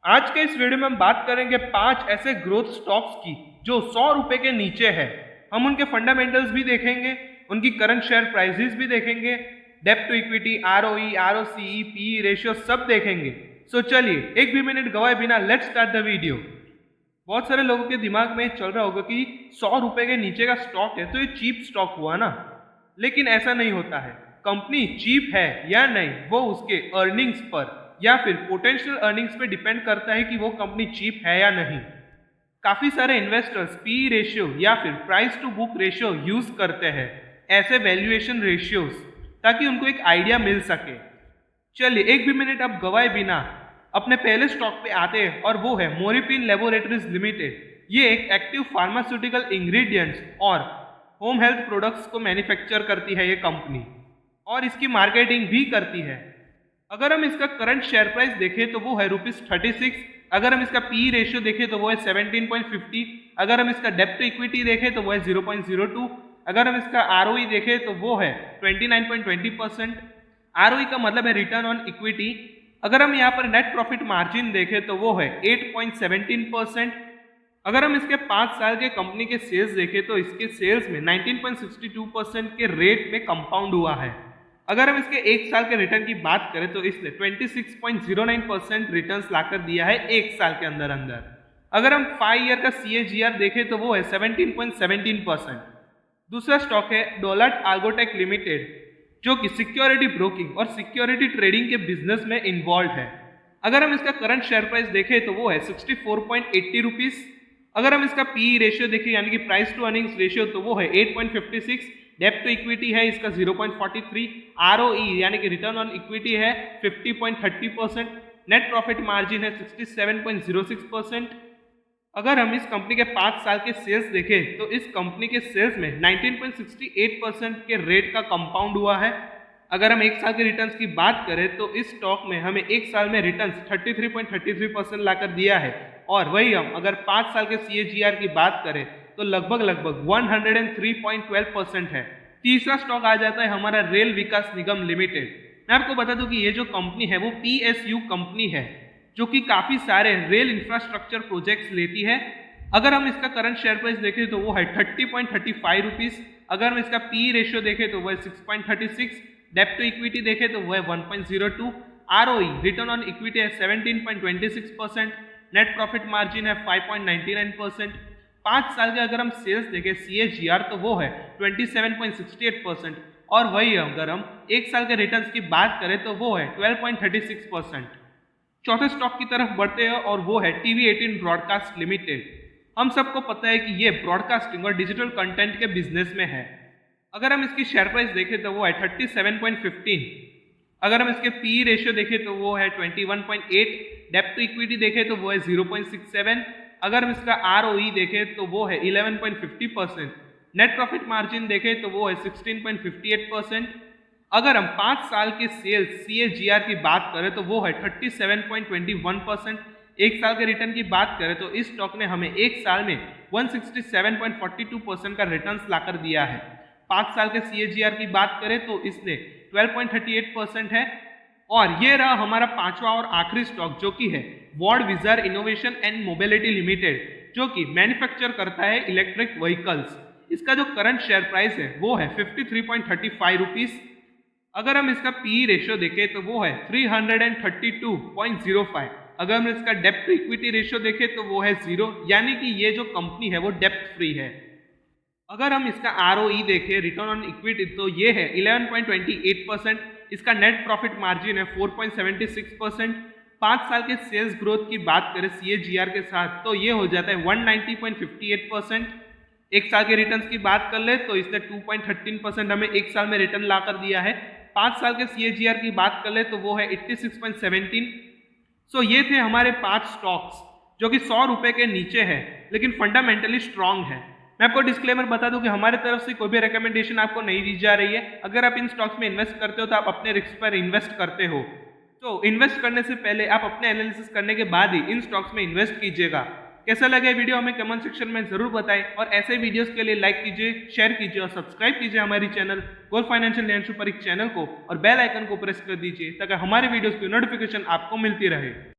आज के इस वीडियो में हम बात करेंगे 5 ऐसे ग्रोथ स्टॉक्स की जो 100 रुपए के नीचे है। हम उनके फंडामेंटल्स भी देखेंगे, उनकी करंट शेयर प्राइसेस भी देखेंगे, डेब्ट to equity, ROE, ROCE, PE ratio सब देखेंगे। सो चलिए एक भी मिनट गवाए बिना लेट्स स्टार्ट द वीडियो। बहुत सारे लोगों के दिमाग में चल रहा होगा कि 100 रुपए के नीचे का स्टॉक है तो ये चीप स्टॉक हुआ ना, लेकिन ऐसा नहीं होता है। कंपनी चीप है या नहीं वो उसके अर्निंग्स पर या फिर पोटेंशियल अर्निंग्स पे डिपेंड करता है कि वो कंपनी चीप है या नहीं। काफी सारे इन्वेस्टर्स पी रेशियो या फिर price to book ratio use करते हैं, ऐसे वैल्यूएशन रेशियोज, ताकि उनको एक आइडिया मिल सके। चलिए एक भी मिनट अब गवाए बिना अपने पहले स्टॉक पे आते हैं और वो है मोरिपिन लेबोरेटरीज लिमिटेड। ये एक एक्टिव फार्मास्यूटिकल इंग्रेडिएंट्स और होम हेल्थ प्रोडक्ट्स को मैन्युफैक्चर करती है ये कंपनी, और इसकी मार्केटिंग भी करती है। अगर हम इसका करंट शेयर प्राइस देखें तो वो है ₹36। अगर हम इसका पी रेशियो देखें तो वो है 17.50। अगर हम इसका डेब्ट टू इक्विटी देखें तो वो है 0.02। अगर हम इसका आरओई देखें तो वो है 29.20%। आरओई का मतलब है रिटर्न ऑन इक्विटी। अगर हम यहाँ पर नेट प्रॉफिट मार्जिन देखें तो वो है 8.17%। अगर हम इसके 5 साल के कंपनी के सेल्स देखें तो इसके सेल्स में 19.62% के रेट में कंपाउंड हुआ है। अगर हम इसके 1 साल के रिटर्न की बात करें तो इसने 26.09% रिटर्न्स लाकर दिया है 1 साल के अंदर अंदर। अगर हम 5 ईयर का CAGR देखें तो वो है 17.17%। दूसरा स्टॉक है डोलाट आल्गोटेक लिमिटेड, जो कि सिक्योरिटी ब्रोकिंग और सिक्योरिटी ट्रेडिंग के बिजनेस में इन्वॉल्व है। अगर हम इसका करंट शेयर प्राइस देखें तो वो है 64.80 रुपीज। अगर हम इसका पी रेशियो देखें यानी कि प्राइस टू अर्निंग्स रेशियो तो वो है 8.56। डेब्ट टू इक्विटी है इसका 0.43। आरओई यानी कि रिटर्न ऑन इक्विटी है 50.30%। नेट प्रॉफिट मार्जिन है 67.06%। अगर हम इस कंपनी के 5 साल के सेल्स देखें तो इस कंपनी के सेल्स में 19.68% के रेट का कंपाउंड हुआ है। अगर हम 1 साल के रिटर्न्स की बात करें तो इस स्टॉक में हमें 1 साल में रिटर्न्स 33.33% लाकर दिया है, और वही हम अगर 5 साल के CAGR की बात करें तो लगभग 103.12% है। तीसरा स्टॉक आ जाता है हमारा रेल विकास निगम लिमिटेड। मैं आपको बता दूं कि ये जो कंपनी है वो PSU कंपनी है, जो कि काफी सारे रेल इंफ्रास्ट्रक्चर प्रोजेक्ट्स लेती है। अगर हम इसका करंट शेयर प्राइस देखें तो वो है 30.35 रुपीज। अगर हम इसका पी रेशियो देखें तो वो है 6.36। डेब्ट टू इक्विटी देखें तो वो है 1.02। आरओई रिटर्न ऑन इक्विटी है 17.26%। नेट प्रॉफिट मार्जिन है 5.99%। 5 साल के अगर हम सेल्स देखें CAGR तो वो है 27.68%, और वही अगर हम 1 साल के रिटर्न्स की बात करें तो वो है 12.36%। चौथे स्टॉक की तरफ बढ़ते हैं और वो है TV18 ब्रॉडकास्ट लिमिटेड। हम सबको पता है कि ये ब्रॉडकास्टिंग और डिजिटल कंटेंट के बिजनेस में है। अगर हम इसकी शेयर प्राइस देखें तो वो है 37.15। अगर हम इसके पी रेशियो देखें तो वो है 21.8। डेब्ट टू इक्विटी देखें तो वो है 0.67। अगर हम इसका आरओई देखें तो वो है 11.50%। नेट प्रॉफिट मार्जिन देखें तो वो है 16.58%। अगर हम 5 साल के सेल्स CAGR की बात करें तो वो है 37.21%। 1 साल के रिटर्न की बात करें तो इस स्टॉक ने हमें 1 साल में 167.42% का रिटर्न्स लाकर दिया है। 5 साल के CAGR की बात करें तो इसने 12.38% है। और ये रहा हमारा 5वां और आखिरी स्टॉक, जो कि है Ward Wizard innovation and mobility limited, जो कि मैन्युफैक्चर करता है इलेक्ट्रिक व्हीकल्स। इसका जो करंट शेयर प्राइस है वो है 53.35 रुपीज। अगर हम इसका पी रेशियो देखें तो वो है 332.05। अगर हम इसका डेब्ट टू इक्विटी रेशियो देखें तो वो है 0, यानी कि ये जो कंपनी है वो डेब्ट फ्री है। अगर हम इसका आरओई देखें रिटर्न ऑन इक्विटी तो ये है 11.28%। इसका नेट प्रॉफिट मार्जिन है 4.76%। 5 साल के सेल्स ग्रोथ की बात करें CAGR के साथ तो ये हो जाता है 190.58%। 1 साल के रिटर्न्स की बात कर ले तो इसने 2.13% हमें 1 साल में रिटर्न लाकर दिया है। 5 साल के CAGR की बात कर ले तो वो है 86.17। सो ये थे हमारे 5 स्टॉक्स जो कि 100 रुपए के नीचे है लेकिन फंडामेंटली स्ट्रांग है। मैं आपको डिस्क्लेमर बता दूं कि हमारे तरफ से कोई भी रिकमेंडेशन आपको नहीं दी जा रही है। अगर आप इन स्टॉक्स में इन्वेस्ट करते हो तो आप अपने रिस्क पर इन्वेस्ट करते हो, तो इन्वेस्ट करने से पहले आप अपने एनालिसिस करने के बाद ही इन स्टॉक्स में इन्वेस्ट कीजिएगा। कैसा लगा वीडियो हमें कमेंट सेक्शन में जरूर बताएं, और ऐसे वीडियोस के लिए लाइक कीजिए, शेयर कीजिए और सब्सक्राइब कीजिए हमारी channel gold financial learning super channel को, और बेल आइकन को प्रेस कर दीजिए ताकि हमारे वीडियोस की नोटिफिकेशन आपको मिलती रहे।